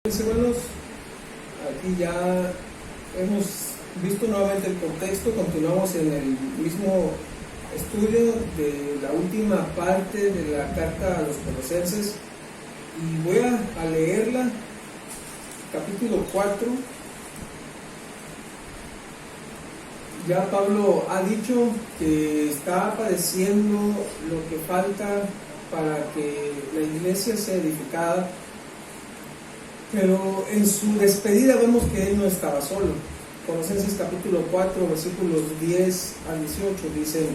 Hermanos, aquí ya hemos visto nuevamente el contexto, continuamos en el mismo estudio de la última parte de la carta a los Colosenses y voy a leerla, capítulo 4. Ya Pablo ha dicho que está padeciendo lo que falta para que la iglesia sea edificada. Pero en su despedida vemos que él no estaba solo. Colosenses capítulo 4, versículos 10 al 18 dicen: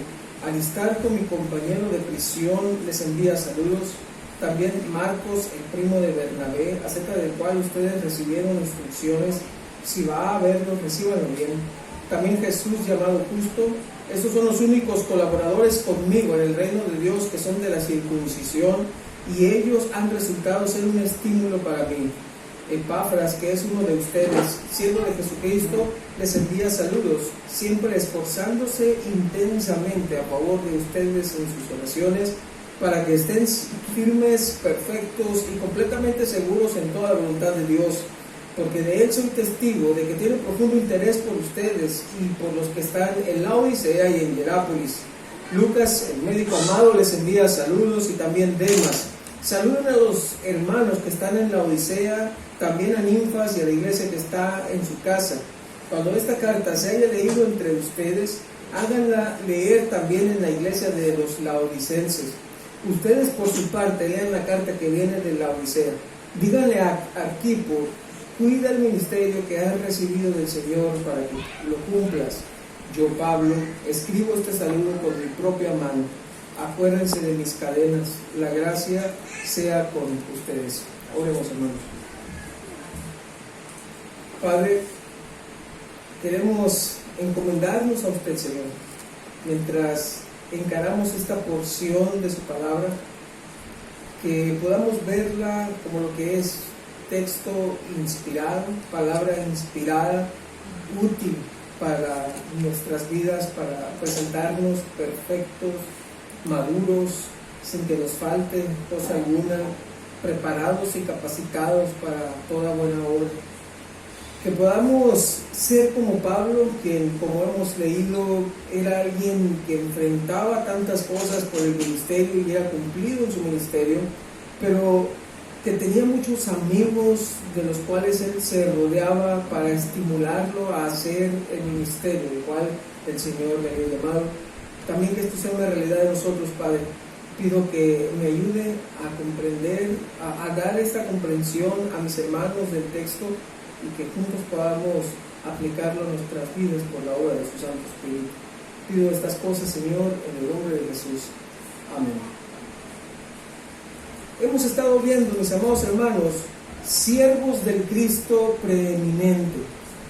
Aristarco, mi compañero de prisión, les envía saludos. También Marcos, el primo de Bernabé, acerca del cual ustedes recibieron instrucciones. Si va a verlo, recíbanlo bien. También Jesús, llamado Justo. Estos son los únicos colaboradores conmigo en el reino de Dios, que son de la circuncisión, y ellos han resultado ser un estímulo para mí. Epafras, que es uno de ustedes, siervo de Jesucristo, les envía saludos, siempre esforzándose intensamente a favor de ustedes en sus oraciones, para que estén firmes, perfectos y completamente seguros en toda la voluntad de Dios, porque de él soy testigo de que tiene profundo interés por ustedes y por los que están en la Odisea y en Hierápolis. Lucas, el médico amado, les envía saludos, y también Demas. Saluden a los hermanos que están en la Odisea, también a Ninfas y a la iglesia que está en su casa. Cuando esta carta se haya leído entre ustedes, háganla leer también en la iglesia de los laodicenses. Ustedes por su parte lean la carta que viene de la Odisea. Díganle a Arquipo: cuida el ministerio que has recibido del Señor para que lo cumplas. Yo, Pablo, escribo este saludo con mi propia mano. Acuérdense de mis cadenas. La gracia sea con ustedes. Oremos, hermanos. Padre, queremos encomendarnos a usted, Señor, mientras encaramos esta porción de su palabra, que podamos verla como lo que es: texto inspirado, palabra inspirada, útil para nuestras vidas, para presentarnos perfectos, maduros, sin que nos falte cosa alguna, preparados y capacitados para toda buena obra. Que podamos ser como Pablo, quien, como hemos leído, era alguien que enfrentaba tantas cosas por el ministerio y era cumplido en su ministerio, pero que tenía muchos amigos de los cuales él se rodeaba para estimularlo a hacer el ministerio, el cual el Señor le había llamado. También que esto sea una realidad de nosotros, Padre. Pido que me ayude a comprender, a dar esta comprensión a mis hermanos del texto, y que juntos podamos aplicarlo a nuestras vidas por la obra de su Santo Espíritu. Pido estas cosas, Señor, en el nombre de Jesús. Amén. Hemos estado viendo, mis amados hermanos, siervos del Cristo preeminente.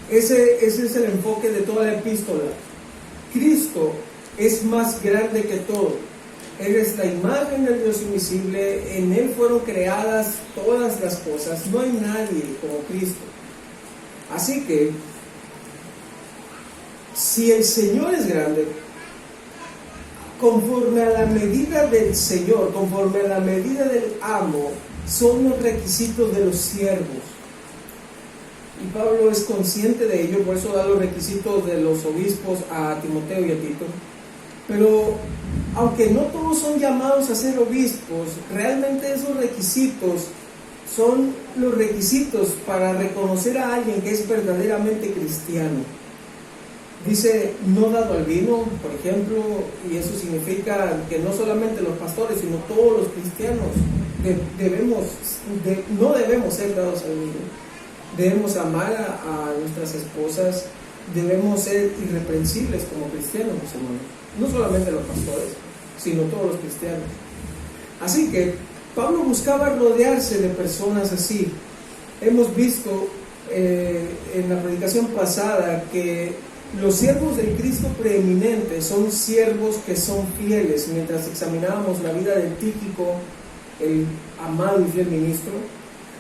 Ese es el enfoque de toda la epístola. Cristo es más grande que todo. Él es la imagen del Dios invisible. En Él fueron creadas todas las cosas. No hay nadie como Cristo. Así que, si el Señor es grande, conforme a la medida del Señor, conforme a la medida del amo, son los requisitos de los siervos. Y Pablo es consciente de ello, por eso da los requisitos de los obispos a Timoteo y a Tito. Pero aunque no todos son llamados a ser obispos, realmente esos requisitos son los requisitos para reconocer a alguien que es verdaderamente cristiano. Dice: no dado al vino, por ejemplo, y eso significa que no solamente los pastores, sino todos los cristianos no debemos ser dados al vino. Debemos amar a nuestras esposas, debemos ser irreprensibles como cristianos, mis hermanos. No solamente los pastores, sino todos los cristianos. Así que Pablo buscaba rodearse de personas así. Hemos visto en la predicación pasada que los siervos del Cristo preeminente son siervos que son fieles. Mientras examinábamos la vida de Tíquico, el amado y fiel ministro,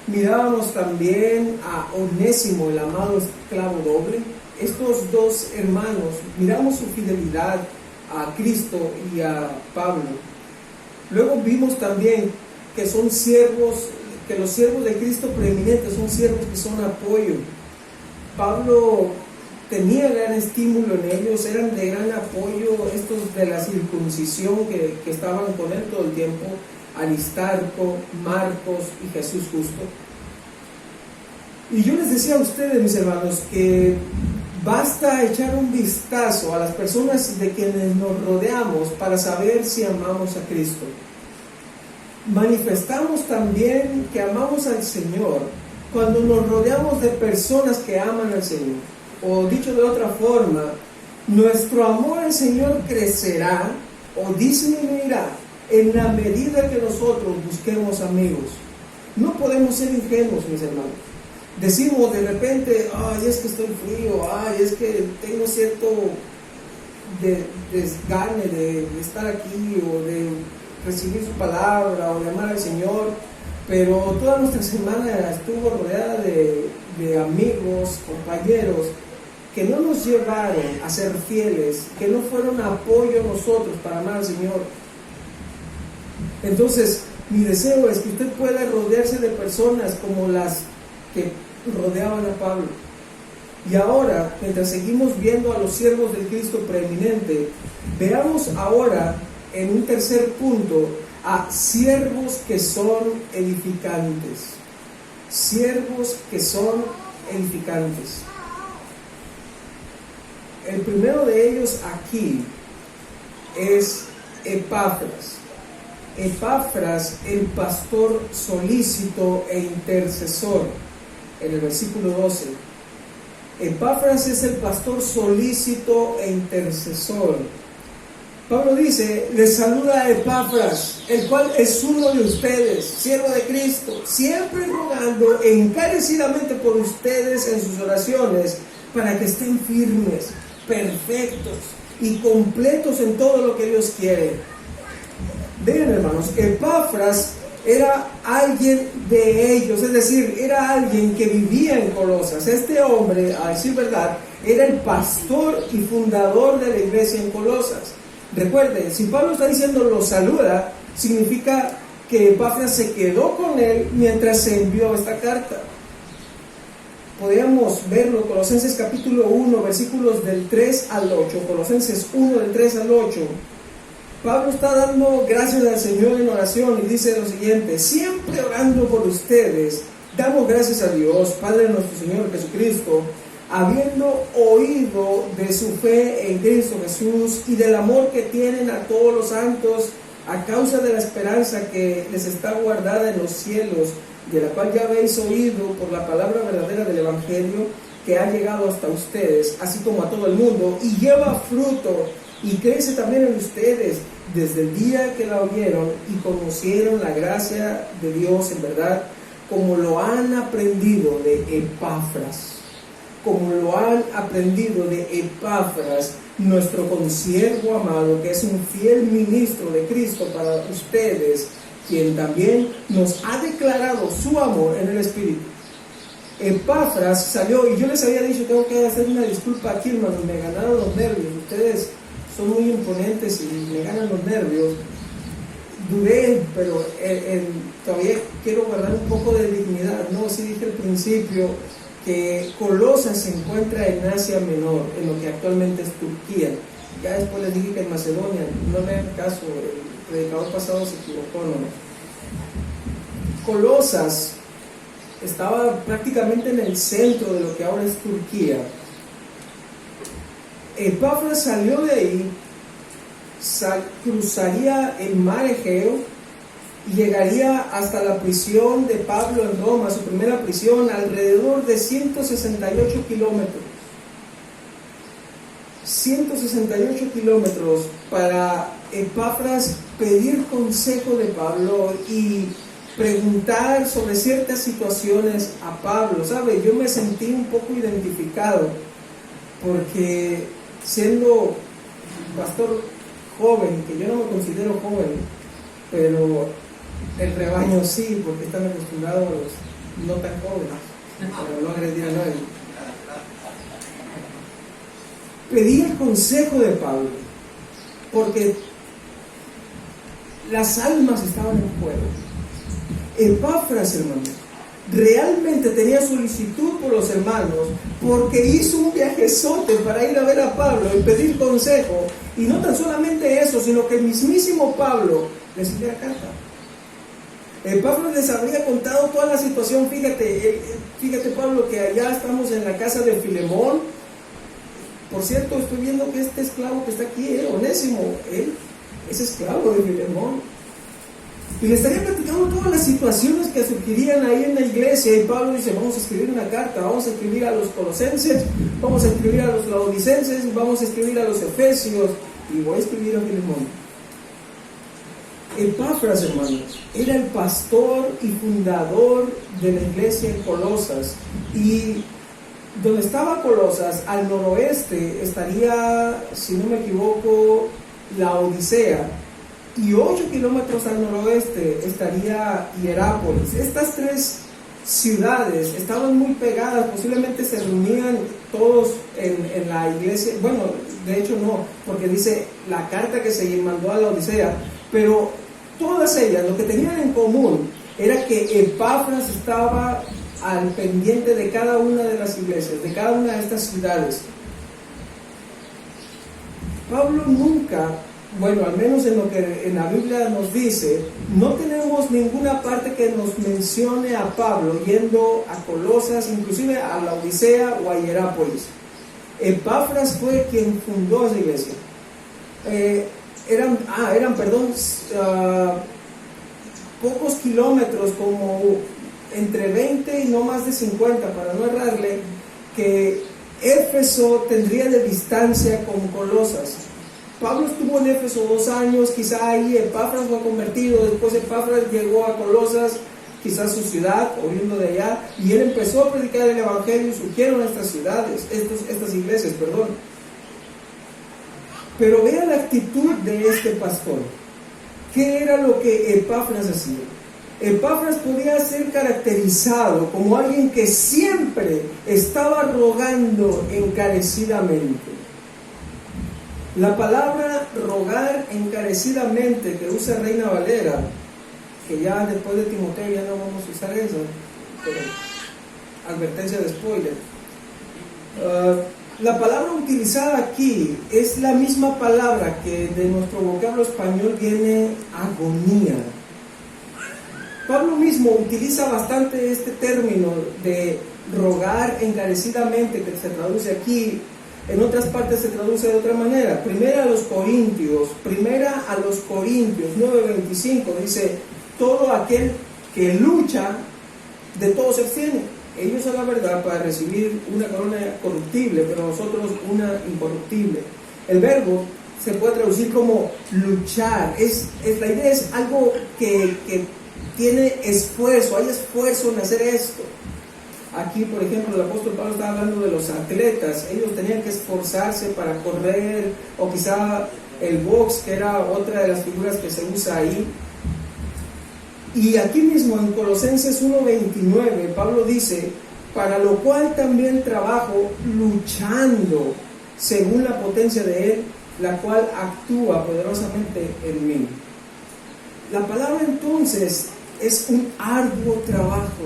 mirábamos también a Onésimo, el amado esclavo doble. Estos dos hermanos, miramos su fidelidad a Cristo y a Pablo. Luego vimos también que son siervos que los siervos de Cristo preeminentes son siervos que son apoyo. Pablo tenía gran estímulo en ellos, eran de gran apoyo estos de la circuncisión que estaban con él todo el tiempo, Aristarco, Marcos y Jesús justo. Y yo les decía a ustedes, mis hermanos, que basta echar un vistazo a las personas de quienes nos rodeamos para saber si amamos a Cristo. Manifestamos también que amamos al Señor cuando nos rodeamos de personas que aman al Señor. O dicho de otra forma, nuestro amor al Señor crecerá o disminuirá en la medida que nosotros busquemos amigos. No podemos ser ingenuos, mis hermanos. Decimos de repente, ay, es que estoy frío, ay, es que tengo cierto desgane de estar aquí o de recibir su palabra o de amar al Señor, pero toda nuestra semana estuvo rodeada de amigos, compañeros que no nos llevaron a ser fieles, que no fueron apoyo a nosotros para amar al Señor. Entonces, mi deseo es que usted pueda rodearse de personas como las que rodeaban a Pablo. Y ahora, mientras seguimos viendo a los siervos del Cristo preeminente, veamos ahora en un tercer punto a siervos que son edificantes. Siervos que son edificantes. El primero de ellos aquí es Epafras. Epafras, el pastor solícito e intercesor, en el versículo 12. Epafras es el pastor solícito e intercesor. Pablo dice, les saluda a Epafras, el cual es uno de ustedes, siervo de Cristo, siempre rogando encarecidamente por ustedes en sus oraciones, para que estén firmes, perfectos y completos en todo lo que Dios quiere. Vean, hermanos, Epafras era alguien de ellos, es decir, era alguien que vivía en Colosas. Este hombre, a decir verdad, era el pastor y fundador de la iglesia en Colosas. Recuerden, si Pablo está diciendo lo saluda, significa que Epafras se quedó con él mientras se envió esta carta. Podríamos verlo, Colosenses capítulo 1, versículos del 3 al 8, Colosenses 1 del 3 al 8. Pablo está dando gracias al Señor en oración y dice lo siguiente: siempre orando por ustedes, damos gracias a Dios, Padre de nuestro Señor Jesucristo, habiendo oído de su fe en Cristo Jesús y del amor que tienen a todos los santos a causa de la esperanza que les está guardada en los cielos, de la cual ya habéis oído por la palabra verdadera del Evangelio, que ha llegado hasta ustedes, así como a todo el mundo, y lleva fruto y crece también en ustedes desde el día que la oyeron y conocieron la gracia de Dios en verdad, como lo han aprendido de Epafras, como lo han aprendido de Epafras, nuestro consiervo amado, que es un fiel ministro de Cristo para ustedes, quien también nos ha declarado su amor en el Espíritu. Epafras salió, y yo les había dicho, tengo que hacer una disculpa aquí, hermanos, me ganaron los nervios, ustedes son muy imponentes y me ganan los nervios. Dudé, pero todavía quiero guardar un poco de dignidad. No, sí dije al principio que Colosas se encuentra en Asia Menor, en lo que actualmente es Turquía. Ya después les dije que en Macedonia, no me hagan caso, el predicador pasado se equivocó, ¿no? Colosas estaba prácticamente en el centro de lo que ahora es Turquía. Epafras salió de ahí, cruzaría el mar Egeo y llegaría hasta la prisión de Pablo en Roma, su primera prisión, alrededor de 168 kilómetros. 168 kilómetros para Epafras pedir consejo de Pablo y preguntar sobre ciertas situaciones a Pablo. ¿Sabe? Yo me sentí un poco identificado porque siendo pastor joven, que yo no me considero joven, pero el rebaño sí, porque están acostumbrados a los no tan jóvenes, para no agredir a nadie. Pedí el consejo de Pablo, porque las almas estaban en juego. Epafras, hermanos, realmente tenía solicitud por los hermanos, porque hizo un viajezote para ir a ver a Pablo y pedir consejo. Y no tan solamente eso, sino que el mismísimo Pablo les envía carta. Epafras les habría contado toda la situación. Fíjate Pablo, que allá estamos en la casa de Filemón. Por cierto, estoy viendo que este esclavo que está aquí, Onésimo, él es esclavo de Filemón. Y le estaría platicando todas las situaciones que surgirían ahí en la iglesia. Y Pablo dice: vamos a escribir una carta, vamos a escribir a los colosenses, vamos a escribir a los laodicenses, vamos a escribir a los efesios, y voy a escribir a Filemón. Epafras, hermanos, era el pastor y fundador de la iglesia en Colosas. Y donde estaba Colosas, al noroeste, estaría, si no me equivoco, la Odisea. Y 8 kilómetros al noroeste estaría Hierápolis. Estas 3 ciudades estaban muy pegadas, posiblemente se reunían todos en la iglesia. Bueno, de hecho no, porque dice la carta que se mandó a la Odisea, pero todas ellas lo que tenían en común era que Epafras estaba al pendiente de cada una de las iglesias, de cada una de estas ciudades. Pablo nunca, bueno, al menos en lo que en la Biblia nos dice, no tenemos ninguna parte que nos mencione a Pablo yendo a Colosas, inclusive a la Odisea o a Hierápolis. Epafras fue quien fundó esa iglesia. Eran pocos kilómetros, como entre 20 y no más de 50, para no errarle, que Éfeso tendría de distancia con Colosas. Pablo estuvo en Éfeso 2 años, quizá ahí Epafras fue convertido, después Epafras llegó a Colosas, quizás su ciudad, oriundo de allá, y él empezó a predicar el evangelio y surgieron estas ciudades, estas iglesias, perdón. Pero vea la actitud de este pastor. ¿Qué era lo que Epafras hacía? Epafras podía ser caracterizado como alguien que siempre estaba rogando encarecidamente. La palabra rogar encarecidamente que usa Reina Valera, que ya después de Timoteo ya no vamos a usar eso, pero advertencia de spoiler. La palabra utilizada aquí es la misma palabra que de nuestro vocablo español viene agonía. Pablo mismo utiliza bastante este término de rogar encarecidamente, que se traduce aquí. En otras partes se traduce de otra manera. Primera a los Corintios 9:25 dice: todo aquel que lucha, de todo se abstiene. Ellos a la verdad para recibir una corona corruptible, pero nosotros una incorruptible. El verbo se puede traducir como luchar. La idea es algo que tiene esfuerzo, hay esfuerzo en hacer esto. Aquí, por ejemplo, el apóstol Pablo estaba hablando de los atletas. Ellos tenían que esforzarse para correr, o quizá el box, que era otra de las figuras que se usa ahí. Y aquí mismo en Colosenses 1:29, Pablo dice: para lo cual también trabajo luchando según la potencia de Él, la cual actúa poderosamente en mí. La palabra entonces es un arduo trabajo.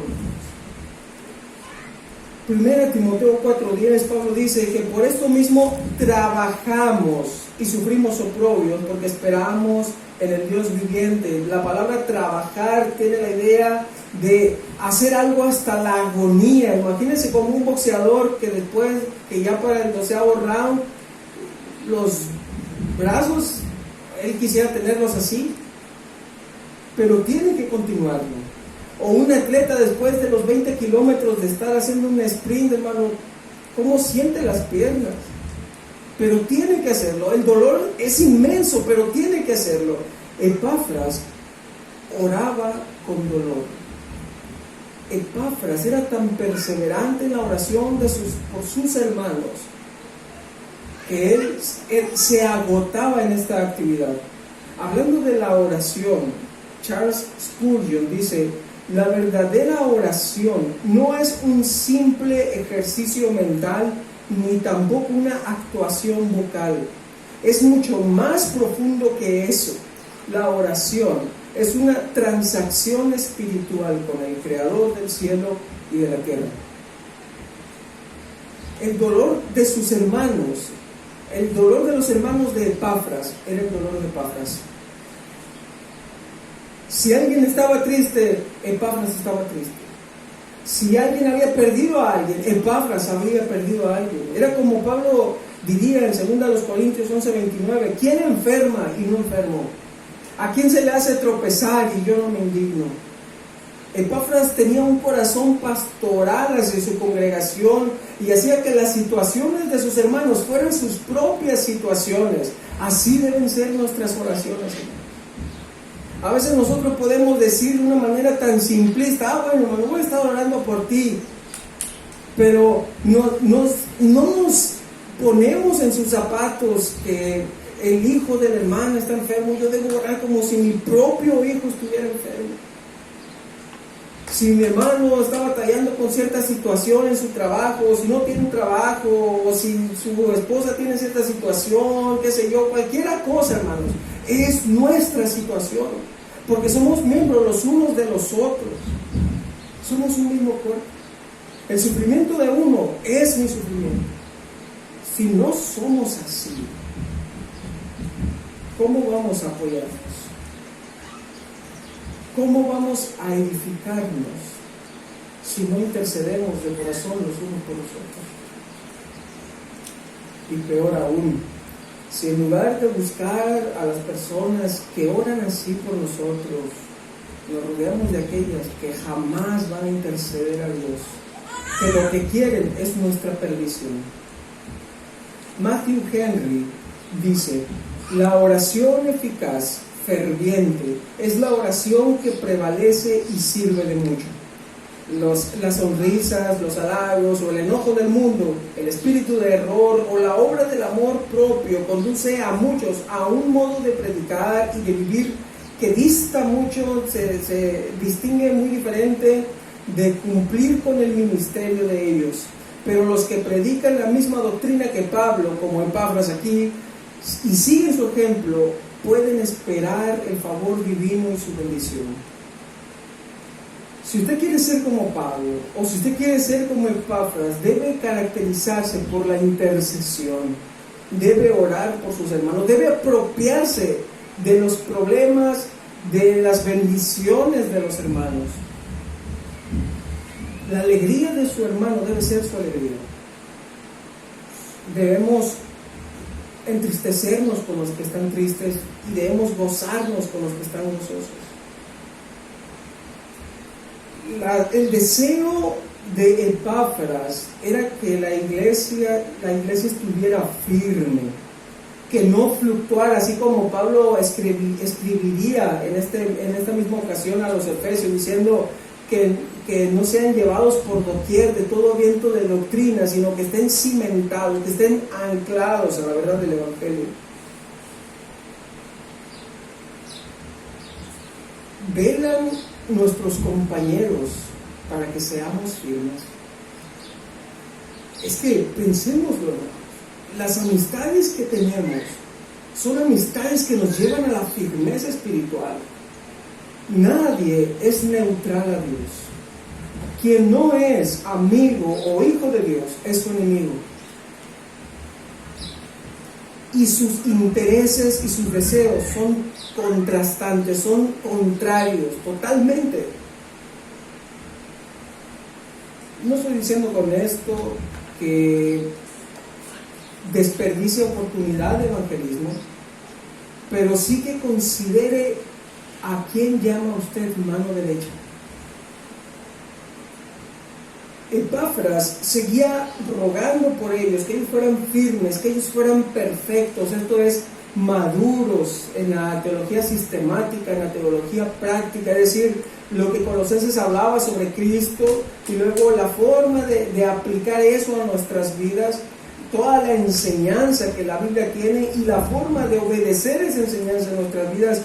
1 Timoteo 4:10, Pablo dice que por esto mismo trabajamos y sufrimos oprobios, porque esperamos en el Dios viviente. La palabra trabajar tiene la idea de hacer algo hasta la agonía. Imagínense como un boxeador que después, que ya para el 12º round, los brazos, él quisiera tenerlos así, pero tiene que continuarlo. O un atleta después de los 20 kilómetros de estar haciendo un sprint, hermano, ¿cómo siente las piernas? Pero tiene que hacerlo. El dolor es inmenso, pero tiene que hacerlo. Epafras oraba con dolor. Epafras era tan perseverante en la oración por sus hermanos, que él se agotaba en esta actividad. Hablando de la oración, Charles Spurgeon dice: la verdadera oración no es un simple ejercicio mental, ni tampoco una actuación vocal. Es mucho más profundo que eso. La oración es una transacción espiritual con el Creador del cielo y de la tierra. El dolor de sus hermanos, el dolor de los hermanos de Epafras, era el dolor de Epafras. Si alguien estaba triste, Epafras estaba triste. Si alguien había perdido a alguien, Epafras había perdido a alguien. Era como Pablo diría en 2 Corintios 11:29, ¿quién enferma y no enfermo? ¿A quién se le hace tropezar y yo no me indigno? Epafras tenía un corazón pastoral hacia su congregación y hacía que las situaciones de sus hermanos fueran sus propias situaciones. Así deben ser nuestras oraciones, hermanos. A veces nosotros podemos decir de una manera tan simplista, bueno, hermano, voy a estar orando por ti, pero no nos ponemos en sus zapatos que el hijo del hermano está enfermo. Yo debo orar como si mi propio hijo estuviera enfermo. Si mi hermano está batallando con cierta situación en su trabajo, o si no tiene un trabajo, o si su esposa tiene cierta situación, qué sé yo, cualquier cosa, hermanos, es nuestra situación, porque somos miembros los unos de los otros, somos un mismo cuerpo. El sufrimiento de uno es mi sufrimiento. Si no somos así, ¿cómo vamos a apoyarnos? ¿Cómo vamos a edificarnos si no intercedemos de corazón los unos por los otros? Y peor aún, si en lugar de buscar a las personas que oran así por nosotros, nos rodeamos de aquellas que jamás van a interceder a Dios, que lo que quieren es nuestra perdición. Matthew Henry dice, la oración eficaz, ferviente, es la oración que prevalece y sirve de mucho. Las sonrisas, los halagos o el enojo del mundo, el espíritu de error o la obra del amor propio conduce a muchos a un modo de predicar y de vivir que dista mucho, se distingue muy diferente de cumplir con el ministerio de ellos. Pero los que predican la misma doctrina que Pablo, como Epafras aquí, y siguen su ejemplo, pueden esperar el favor divino y su bendición. Si usted quiere ser como Pablo, o si usted quiere ser como Epafras, debe caracterizarse por la intercesión, debe orar por sus hermanos, debe apropiarse de los problemas, de las bendiciones de los hermanos. La alegría de su hermano debe ser su alegría. Debemos entristecernos con los que están tristes y debemos gozarnos con los que están gozosos. El deseo de Epafras era que la iglesia estuviera firme, que no fluctuara, así como Pablo escribiría en esta misma ocasión a los Efesios, diciendo que no sean llevados por doquier de todo viento de doctrina, sino que estén cimentados, que estén anclados a la verdad del Evangelio. Velan nuestros compañeros para que seamos firmes. Es que pensémoslo, las amistades que tenemos son amistades que nos llevan a la firmeza espiritual. Nadie es neutral a Dios. Quien no es amigo o hijo de Dios es su enemigo. Y sus intereses y sus deseos son contrastantes, son contrarios, totalmente. No estoy diciendo con esto que desperdicie oportunidad de evangelismo, pero sí que considere a quién llama usted mano derecha. Epafras seguía rogando por ellos, que ellos fueran firmes, que ellos fueran perfectos, esto es, maduros en la teología sistemática, en la teología práctica, es decir, lo que Colosenses hablaba sobre Cristo y luego la forma de aplicar eso a nuestras vidas, toda la enseñanza que la Biblia tiene y la forma de obedecer esa enseñanza en nuestras vidas.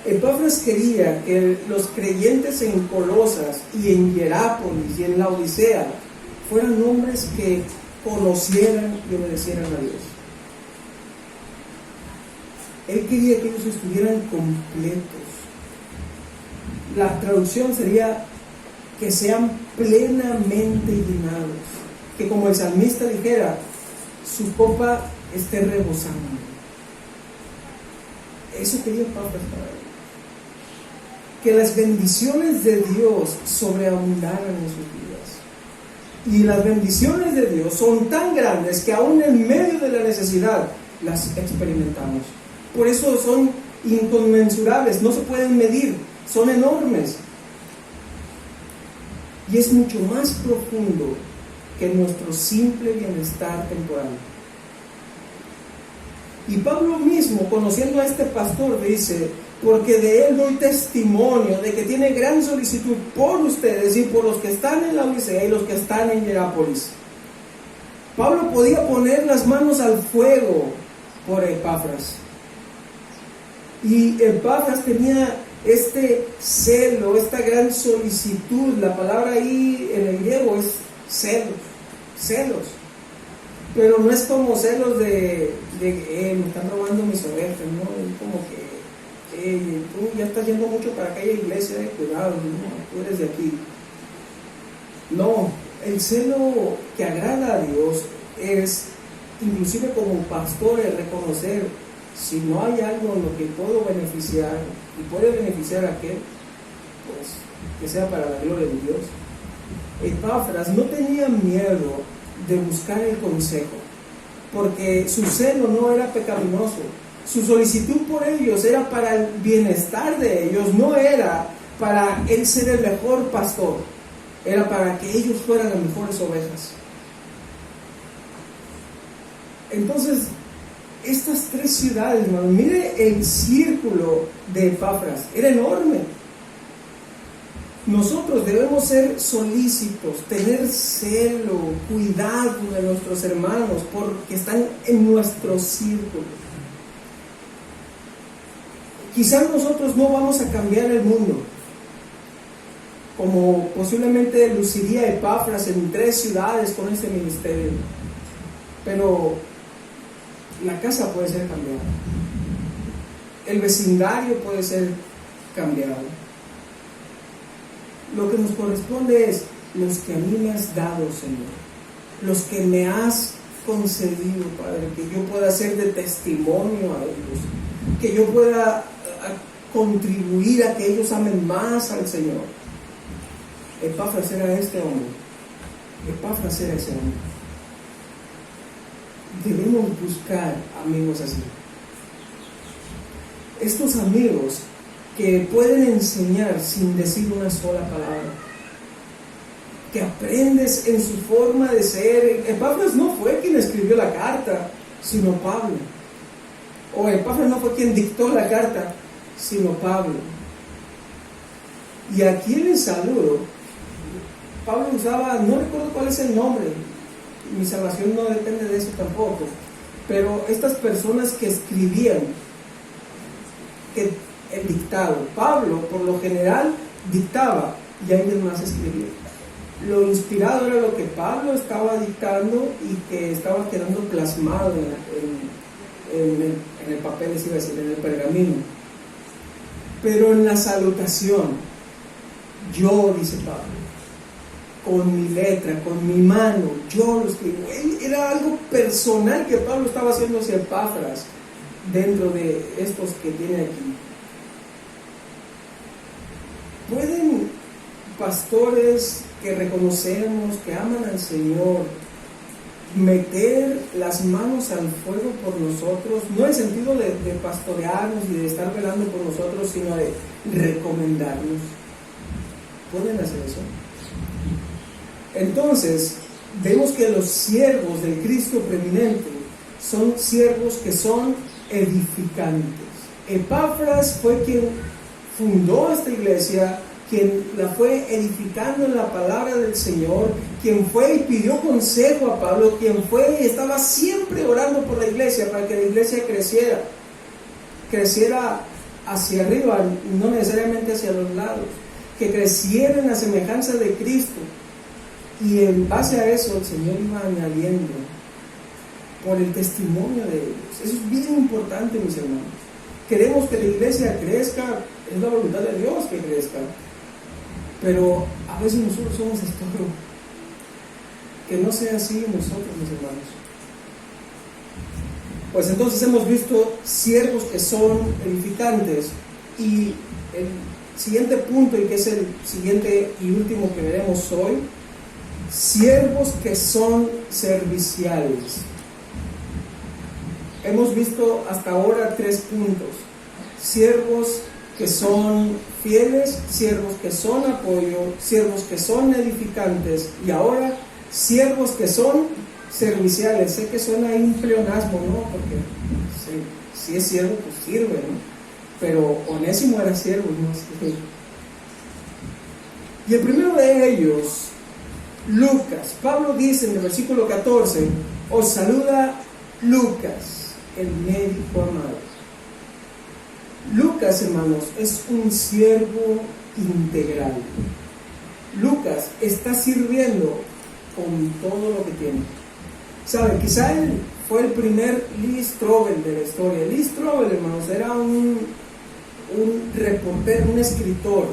Epafras quería que los creyentes en Colosas y en Hierápolis y en la Odisea fueran hombres que conocieran y obedecieran a Dios. Él quería que ellos estuvieran completos, La traducción sería que sean plenamente llenados, que como el salmista dijera, su copa esté rebosando. Eso quería Pablo para ellos. Que las bendiciones de Dios sobreabundaran en sus vidas. Y las bendiciones de Dios son tan grandes que aún en medio de la necesidad las experimentamos. Por eso son inconmensurables, no se pueden medir, son enormes. Y es mucho más profundo que nuestro simple bienestar temporal. Y Pablo mismo, conociendo a este pastor, dice: porque de él doy testimonio de que tiene gran solicitud por ustedes y por los que están en la Odisea y los que están en Hierápolis. Pablo podía poner las manos al fuego por Epafras. Y Epafras tenía este celo, esta gran solicitud. La palabra ahí en el griego es celos. Pero no es como celos de me están robando mis ovejas, ¿no? Es como que tú ya estás yendo mucho para aquella iglesia, cuidado, no, tú eres de aquí. No, el celo que agrada a Dios es, inclusive como pastor, el reconocer si no hay algo en lo que puedo beneficiar y puede beneficiar a aquel, pues que sea para la gloria de Dios. Epafras no tenía miedo de buscar el consejo, porque su celo no era pecaminoso. Su solicitud por ellos era para el bienestar de ellos, no era para él ser el mejor pastor, era para que ellos fueran las mejores ovejas. Entonces, estas tres ciudades, hermano, mire el círculo de Epafras, era enorme. Nosotros debemos ser solícitos, tener celo, cuidado de nuestros hermanos, porque están en nuestro círculo. Quizás nosotros no vamos a cambiar el mundo, como posiblemente luciría Epafras en 3 ciudades con este ministerio, pero la casa puede ser cambiada, el vecindario puede ser cambiado. Lo que nos corresponde es los que a mí me has dado, Señor, los que me has concedido, Padre, que yo pueda ser de testimonio a ellos, que yo pueda contribuir a que ellos amen más al Señor. Epafras era este hombre. Epafras era ese hombre. Debemos buscar amigos así. Estos amigos que pueden enseñar sin decir una sola palabra, que aprendes en su forma de ser. Epafras no fue quien escribió la carta, sino Pablo. O Epafras no fue quien dictó la carta, sino Pablo. Y aquí en el saludo, Pablo usaba, no recuerdo cuál es el nombre, mi salvación no depende de eso tampoco, pero estas personas que escribían, que el dictado, Pablo por lo general dictaba y alguien más escribía. Lo inspirado era lo que Pablo estaba dictando y que estaba quedando plasmado en el papel, les iba a decir, en el pergamino. Pero en la salutación, yo, dice Pablo, con mi letra, con mi mano, yo lo escribo. Era algo personal que Pablo estaba haciendo hacia Epafras dentro de estos que tiene aquí. ¿Pueden pastores que reconocemos, que aman al Señor, meter las manos al fuego por nosotros? No en el sentido de pastorearnos y de estar velando por nosotros, sino de recomendarnos. ¿Pueden hacer eso? Entonces, vemos que los siervos del Cristo preeminente son siervos que son edificantes. Epafras fue quien fundó esta iglesia, quien la fue edificando en la palabra del Señor, quien fue y pidió consejo a Pablo, quien fue y estaba siempre orando por la iglesia para que la iglesia creciera hacia arriba, no necesariamente hacia los lados, que creciera en la semejanza de Cristo. Y en base a eso el Señor iba añadiendo por el testimonio de ellos. Eso es bien importante, mis hermanos. Queremos que la iglesia crezca, es la voluntad de Dios que crezca, pero a veces nosotros somos estorbo. Que no sea así en nosotros, mis hermanos. Pues entonces hemos visto siervos que son edificantes, y el siguiente punto, y que es el siguiente y último que veremos hoy, siervos que son serviciales. Hemos visto hasta ahora 3 puntos: siervos que son fieles, siervos que son apoyo, siervos que son edificantes, y ahora siervos que son serviciales. Sé que suena ahí un pleonasmo, ¿no? Porque si es siervo, pues sirve, ¿no? Pero Onésimo era siervo, ¿no? Y el primero de ellos, Lucas. Pablo dice en el versículo 14: os saluda Lucas, el médico amado. Lucas, hermanos, es un siervo integral. Lucas está sirviendo con todo lo que tiene. ¿Sabe? Quizá él fue el primer Lee Strobel de la historia. Lee Strobel, hermanos, era un reportero, un escritor,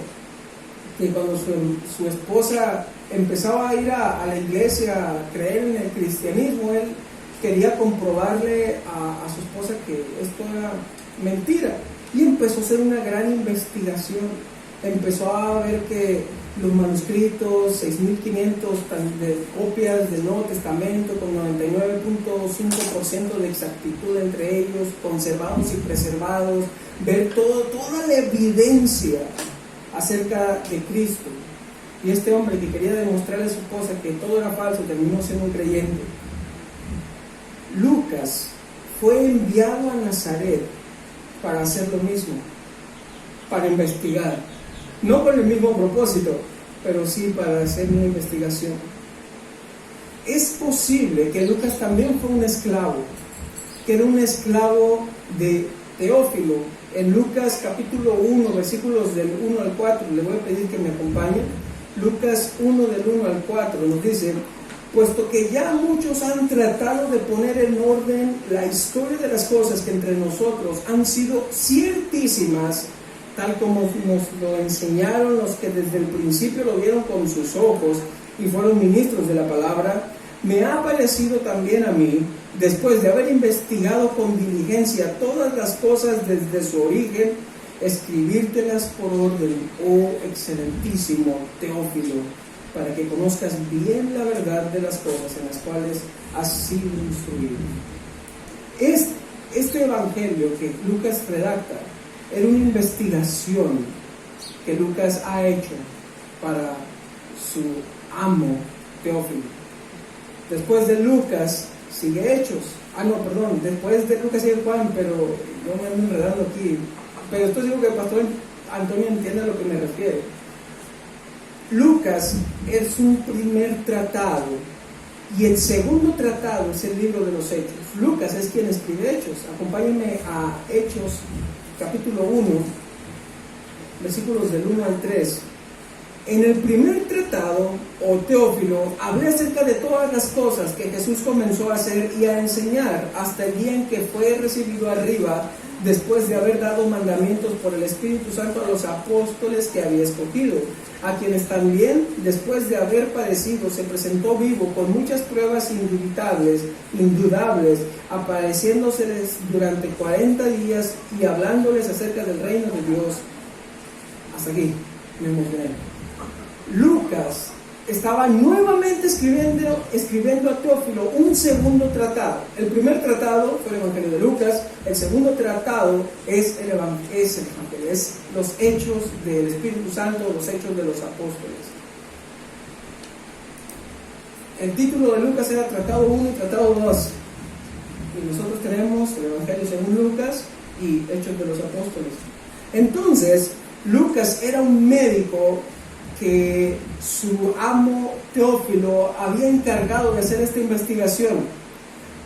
que cuando su esposa empezaba a ir a la iglesia, a creer en el cristianismo, él quería comprobarle a su esposa que esto era mentira, y empezó a hacer una gran investigación. Empezó a ver que los manuscritos, 6.500 de copias del Nuevo Testamento, con 99.5% de exactitud entre ellos, conservados y preservados, ver toda la evidencia acerca de Cristo. Y este hombre, que quería demostrarle a su esposa que todo era falso, terminó siendo un creyente. Lucas fue enviado a Nazaret para hacer lo mismo, para investigar, no con el mismo propósito, pero sí para hacer una investigación. Es posible que Lucas también fue un esclavo, que era un esclavo de Teófilo. En Lucas capítulo 1, versículos del 1 al 4, le voy a pedir que me acompañe. Lucas 1 del 1 al 4 nos dice: puesto que ya muchos han tratado de poner en orden la historia de las cosas que entre nosotros han sido ciertísimas, tal como nos lo enseñaron los que desde el principio lo vieron con sus ojos y fueron ministros de la palabra, me ha parecido también a mí, después de haber investigado con diligencia todas las cosas desde su origen, escribírtelas por orden, oh excelentísimo Teófilo, para que conozcas bien la verdad de las cosas en las cuales has sido instruido. Este evangelio que Lucas redacta era una investigación que Lucas ha hecho para su amo Teófilo. Después de Lucas sigue Hechos. Después de Lucas sigue Juan, pero yo me ando enredando aquí. Pero esto digo que el pastor Antonio entiende a lo que me refiero. Lucas es un primer tratado, y el segundo tratado es el libro de los Hechos. Lucas es quien escribe Hechos. Acompáñenme a Hechos capítulo 1, versículos del 1 al 3. En el primer tratado, o Teófilo, hablé acerca de todas las cosas que Jesús comenzó a hacer y a enseñar hasta el día en que fue recibido arriba, después de haber dado mandamientos por el Espíritu Santo a los apóstoles que había escogido, a quienes también, después de haber padecido, se presentó vivo con muchas pruebas indudables, apareciéndoseles durante 40 días y hablándoles acerca del reino de Dios. Hasta aquí me emocioné. Lucas estaba nuevamente escribiendo a Teófilo un segundo tratado. El primer tratado fue el Evangelio de Lucas. El segundo tratado es el Evangelio, es los hechos del Espíritu Santo, los hechos de los apóstoles. El título de Lucas era Tratado 1 y Tratado 2. Y nosotros tenemos el Evangelio según Lucas y Hechos de los Apóstoles. Entonces, Lucas era un médico que su amo Teófilo había encargado de hacer esta investigación.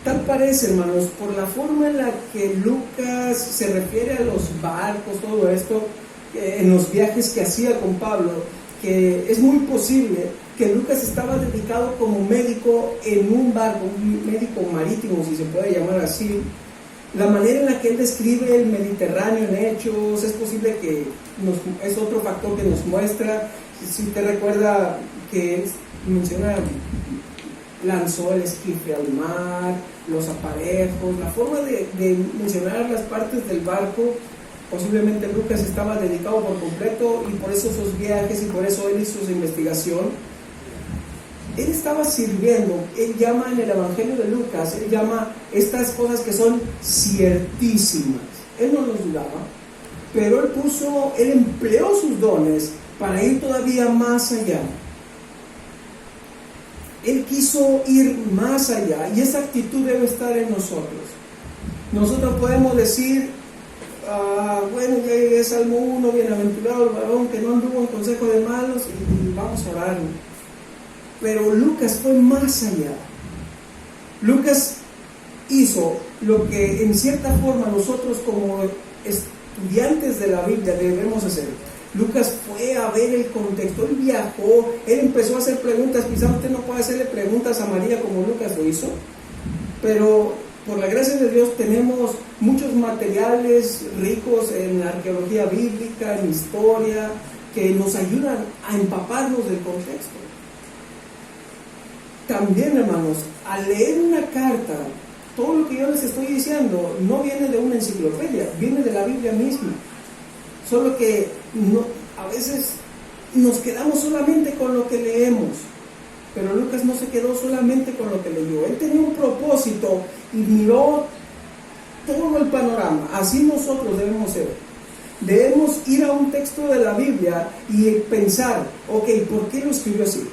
Tal parece, hermanos, por la forma en la que Lucas se refiere a los barcos, todo esto, en los viajes que hacía con Pablo, que es muy posible que Lucas estaba dedicado como médico en un barco, un médico marítimo, si se puede llamar así, La manera en la que él describe el Mediterráneo en Hechos, es posible que es otro factor que nos muestra. Si te recuerda que él menciona, lanzó el esquife al mar, los aparejos, la forma de mencionar las partes del barco. Posiblemente Lucas estaba dedicado por completo y por eso esos viajes y por eso él hizo su investigación. Él estaba sirviendo. Él llama en el Evangelio de Lucas, él llama estas cosas que son ciertísimas. Él no los dudaba, pero él empleó sus dones para ir todavía más allá. Él quiso ir más allá y esa actitud debe estar en nosotros. Nosotros podemos decir, bueno, ya llegué Salmo 1, bienaventurado el varón que no anduvo en consejo de malos, y vamos a orar. Pero Lucas fue más allá. Lucas hizo lo que en cierta forma nosotros como estudiantes de la Biblia debemos hacer. Lucas fue a ver el contexto, él viajó, él empezó a hacer preguntas. Quizás usted no puede hacerle preguntas a María como Lucas lo hizo, pero por la gracia de Dios tenemos muchos materiales ricos en la arqueología bíblica, en historia, que nos ayudan a empaparnos del contexto. También, hermanos, al leer una carta, todo lo que yo les estoy diciendo no viene de una enciclopedia, viene de la Biblia misma. Solo que a veces nos quedamos solamente con lo que leemos. Pero Lucas no se quedó solamente con lo que leyó. Él tenía un propósito y miró todo el panorama. Así nosotros debemos ser. Debemos ir a un texto de la Biblia y pensar, ok, ¿por qué lo escribió así?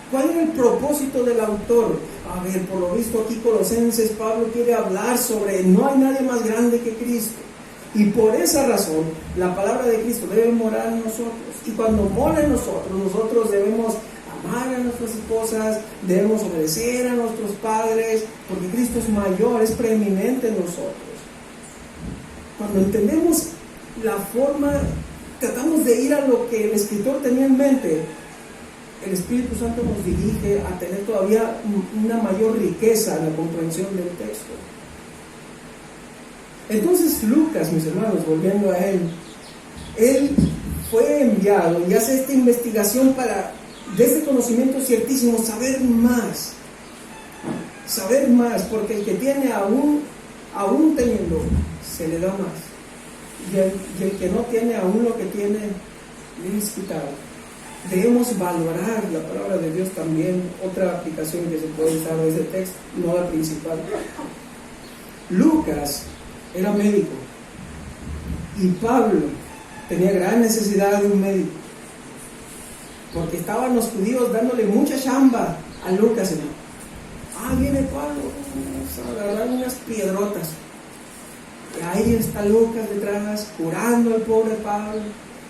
¿Cuál era el propósito del autor? A ver, por lo visto aquí Colosenses, Pablo quiere hablar sobre no hay nadie más grande que Cristo. Y por esa razón, la palabra de Cristo debe morar en nosotros. Y cuando mora en nosotros, nosotros debemos amar a nuestras esposas, debemos obedecer a nuestros padres, porque Cristo es mayor, es preeminente en nosotros. Cuando entendemos la forma, tratamos de ir a lo que el escritor tenía en mente, el Espíritu Santo nos dirige a tener todavía una mayor riqueza en la comprensión del texto. Entonces Lucas, mis hermanos, volviendo a él fue enviado y hace esta investigación para, de este conocimiento ciertísimo, saber más, porque el que tiene aún teniendo, se le da más, y el que no tiene, aún lo que tiene, le es quitado. Debemos valorar la palabra de Dios también. Otra aplicación que se puede usar de ese texto, no la principal. Lucas era médico y Pablo tenía gran necesidad de un médico, porque estaban los judíos dándole mucha chamba a Lucas. Viene Pablo, vamos a agarrar unas piedrotas, y ahí está Lucas detrás curando al pobre Pablo.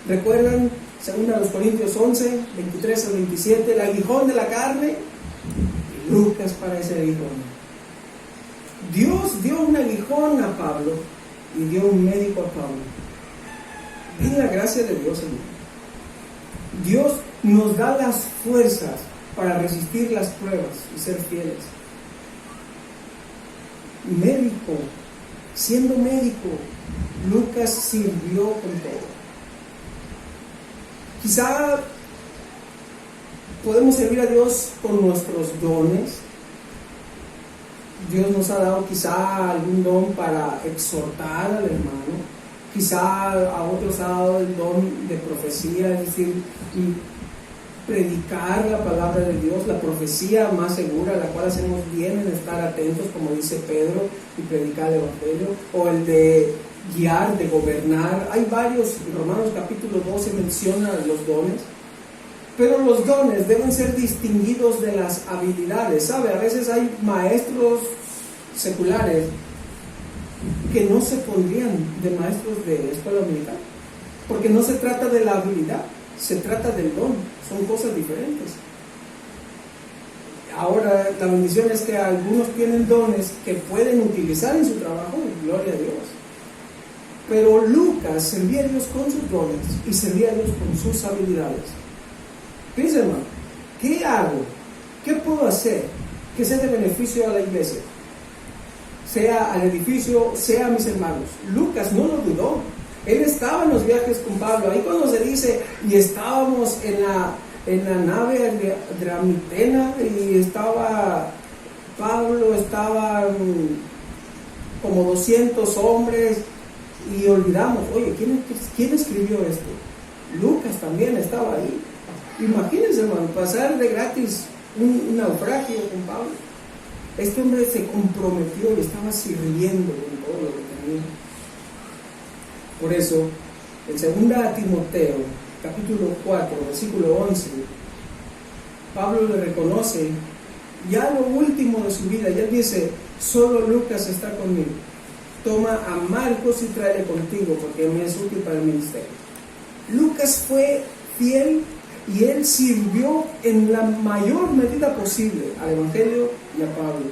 ¿Recuerdan? Según a los Corintios 11, 23 al 27, el aguijón de la carne, y Lucas para ese aguijón. Dios dio un aguijón a Pablo y dio un médico a Pablo. Es la gracia de Dios, hermano. Dios nos da las fuerzas para resistir las pruebas y ser fieles. Médico, siendo médico, Lucas sirvió con todo. Quizá podemos servir a Dios con nuestros dones. Dios nos ha dado quizá algún don para exhortar al hermano. Quizá a otros ha dado el don de profecía, es decir, predicar la palabra de Dios, la profecía más segura, la cual hacemos bien en estar atentos, como dice Pedro, y predicar el Evangelio, o el de guiar, de gobernar. Hay varios, en Romanos capítulo 12 menciona los dones, pero los dones deben ser distinguidos de las habilidades, ¿sabe? A veces hay maestros seculares que no se pondrían de maestros de escuela militar, porque no se trata de la habilidad, se trata del don, son cosas diferentes. Ahora, la bendición es que algunos tienen dones que pueden utilizar en su trabajo, y gloria a Dios. Pero Lucas servía a Dios con sus dones y servía a Dios con sus habilidades. Fíjense, hermano, ¿qué hago? ¿Qué puedo hacer que sea de beneficio a la iglesia? sea al edificio, sea a mis hermanos. Lucas no lo dudó. Él estaba en los viajes con Pablo. Ahí cuando se dice, y estábamos en la nave Dramitena, y estaba Pablo, estaban como 200 hombres, y olvidamos, oye, ¿quién escribió esto? Lucas también estaba ahí. Imagínense, hermano, pasar de gratis un naufragio con Pablo. Este hombre se comprometió y estaba sirviendo con todo lo que tenía. Por eso, en 2 Timoteo, capítulo 4, versículo 11, Pablo le reconoce ya lo último de su vida, y él dice, solo Lucas está conmigo. Toma a Marcos y tráele contigo, porque me es útil para el ministerio. Lucas fue fiel y él sirvió en la mayor medida posible al Evangelio y a Pablo.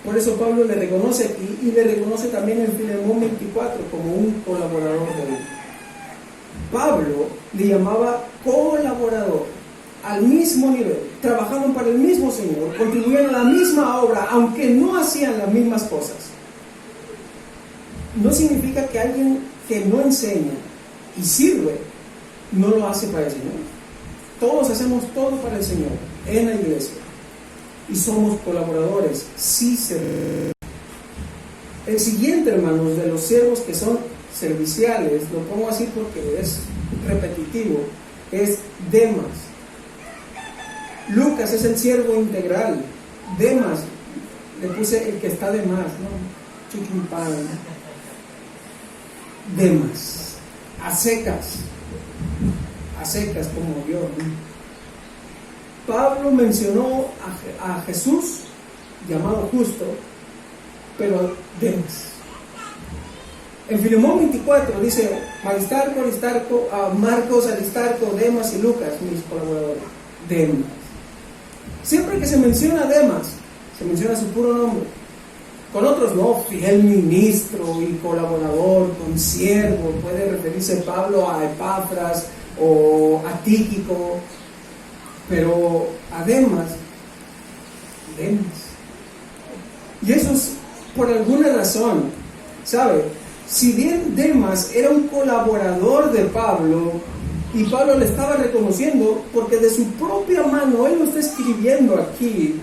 Por eso Pablo le reconoce aquí, y le reconoce también en Filemón 24 como un colaborador de él. Pablo le llamaba colaborador, al mismo nivel, trabajaban para el mismo Señor, contribuían a la misma obra, aunque no hacían las mismas cosas. No significa que alguien que no enseña y sirve no lo hace para el Señor. Todos hacemos todo para el Señor en la iglesia y somos colaboradores, sí servimos. El siguiente, hermanos, de los siervos que son serviciales, lo pongo así porque es repetitivo, es Demas. Lucas es el siervo integral. Demas, le puse el que está de más, ¿no? Chiquimpán. Demas, a secas como yo, ¿no? Pablo mencionó a Jesús llamado justo, pero Demas. En Filemón 24 dice Aristarco, Marcos, Aristarco, Demas y Lucas, mis colaboradores. Demas. Siempre que se menciona Demas, se menciona su puro nombre. Con otros no, fiel ministro y colaborador, consiervo, puede referirse Pablo a Epafras o a Tíquico, pero a Demas. Y eso es por alguna razón, ¿sabe? Si bien Demas era un colaborador de Pablo, y Pablo le estaba reconociendo, porque de su propia mano, él lo está escribiendo aquí.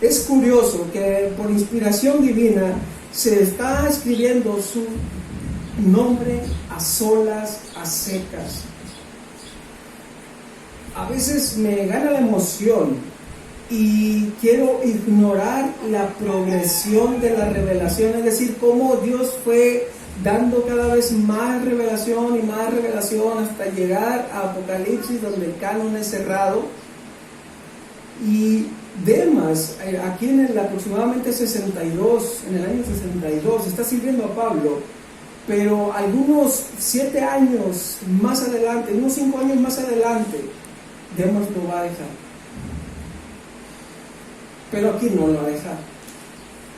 Es curioso que por inspiración divina se está escribiendo su nombre a solas, a secas. A veces me gana la emoción y quiero ignorar la progresión de la revelación, es decir, cómo Dios fue dando cada vez más revelación y más revelación hasta llegar a Apocalipsis, donde el canon es cerrado. Y Demas, aquí en el aproximadamente 62, en el año 62, está sirviendo a Pablo, pero algunos 7 años más adelante, unos 5 años más adelante, Demas lo va a dejar. Pero aquí no lo va a dejar.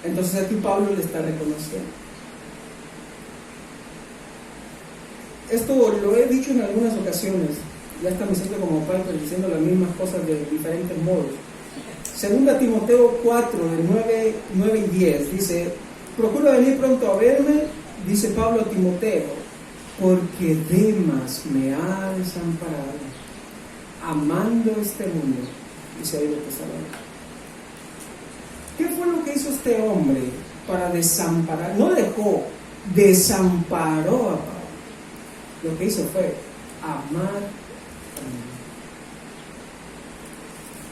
Entonces aquí Pablo le está reconociendo. Esto lo he dicho en algunas ocasiones, ya hasta me siento como Pablo diciendo las mismas cosas de diferentes modos. 2 Timoteo 4, de 9 y 10, dice, procura venir pronto a verme, dice Pablo a Timoteo, porque Demas me ha desamparado, amando este mundo, y se ha ido a Tesalónica. ¿Qué fue lo que hizo este hombre para desamparar? No dejó, desamparó a Pablo. Lo que hizo fue amar a Dios.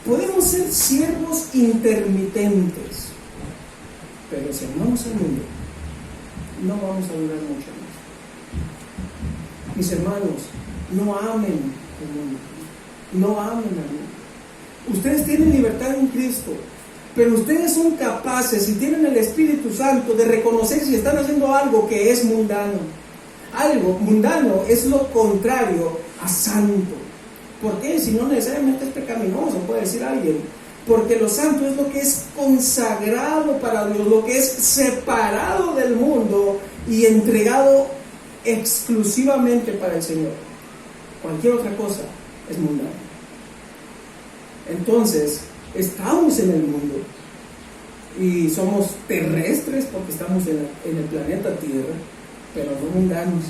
Podemos ser siervos intermitentes, pero si amamos al mundo, no vamos a durar mucho más. Mis hermanos, no amen al mundo, no amen al mundo. Ustedes tienen libertad en Cristo, pero ustedes son capaces, si tienen el Espíritu Santo, de reconocer si están haciendo algo que es mundano. Algo mundano es lo contrario a santo. ¿Por qué? Si no necesariamente es pecaminoso, puede decir alguien. Porque lo santo es lo que es consagrado para Dios, lo que es separado del mundo y entregado exclusivamente para el Señor. Cualquier otra cosa es mundana. Entonces, estamos en el mundo, y somos terrestres porque estamos en el planeta Tierra, pero no mundanos.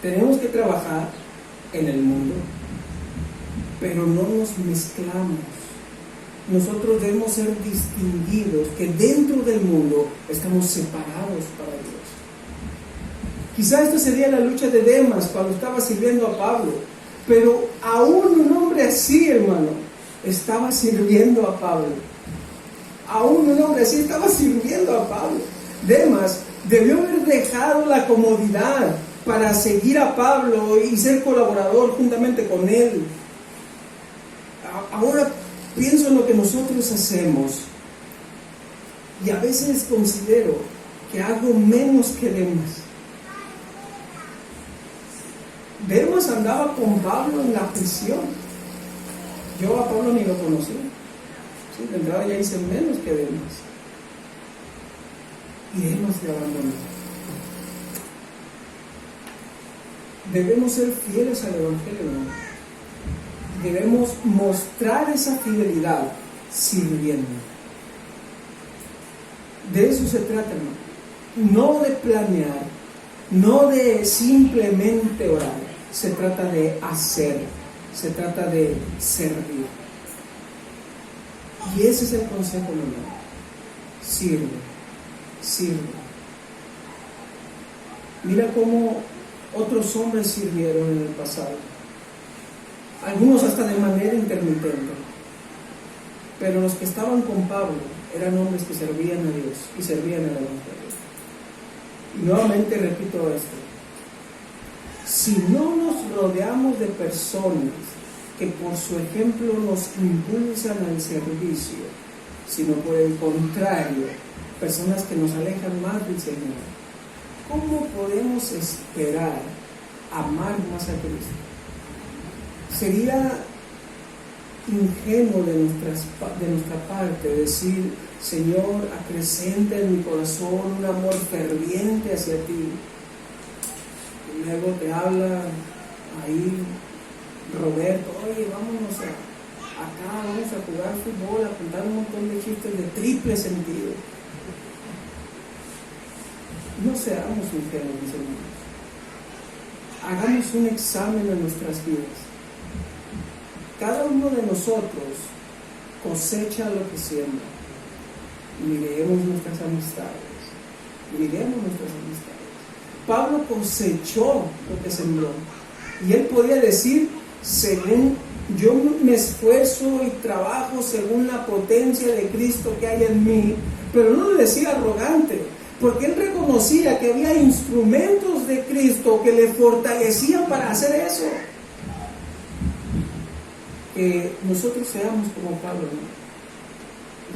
Tenemos que trabajar en el mundo, pero no nos mezclamos. Nosotros debemos ser distinguidos, que dentro del mundo estamos separados para Dios. Quizá esta sería la lucha de Demas cuando estaba sirviendo a Pablo, pero aún un hombre así, hermano, estaba sirviendo a Pablo. Aún un hombre así estaba sirviendo a Pablo. Demas debió haber dejado la comodidad para seguir a Pablo y ser colaborador juntamente con él. Ahora pienso en lo que nosotros hacemos y a veces considero que hago menos que Demas. Demas andaba con Pablo en la prisión. Yo a Pablo ni lo conocí. Sí, de entrada ya hice menos que Demas. Y Demas le abandonó. Debemos ser fieles al Evangelio, ¿no? Debemos mostrar esa fidelidad sirviendo. De eso se trata, hermano. No de planear, no de simplemente orar. Se trata de hacer, se trata de servir. Y ese es el consejo, hermano. Sirve, sirve. Mira cómo otros hombres sirvieron en el pasado. Algunos hasta de manera intermitente. Pero los que estaban con Pablo eran hombres que servían a Dios y servían al Evangelio. Y nuevamente repito esto. Si no nos rodeamos de personas que por su ejemplo nos impulsan al servicio, sino por el contrario, personas que nos alejan más del Señor, ¿cómo podemos esperar amar más a Cristo? Sería ingenuo de nuestra parte decir: Señor, acrecenta en mi corazón un amor ferviente hacia ti. Y luego te habla ahí Roberto: oye, vámonos acá, vamos a jugar fútbol, a contar un montón de chistes de triple sentido. No seamos ingenuos, mis hermanos. Hagamos un examen de nuestras vidas. Cada uno de nosotros cosecha lo que siembra. Miremos nuestras amistades. Miremos nuestras amistades. Pablo cosechó lo que sembró. Y él podía decir: según yo me esfuerzo y trabajo según la potencia de Cristo que hay en mí. Pero no lo decía arrogante, porque él reconocía que había instrumentos de Cristo que le fortalecían para hacer eso. Que nosotros seamos como Pablo, ¿no?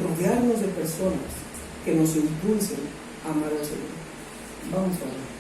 Rodearnos de personas que nos impulsen a amar al Señor. Vamos a ver.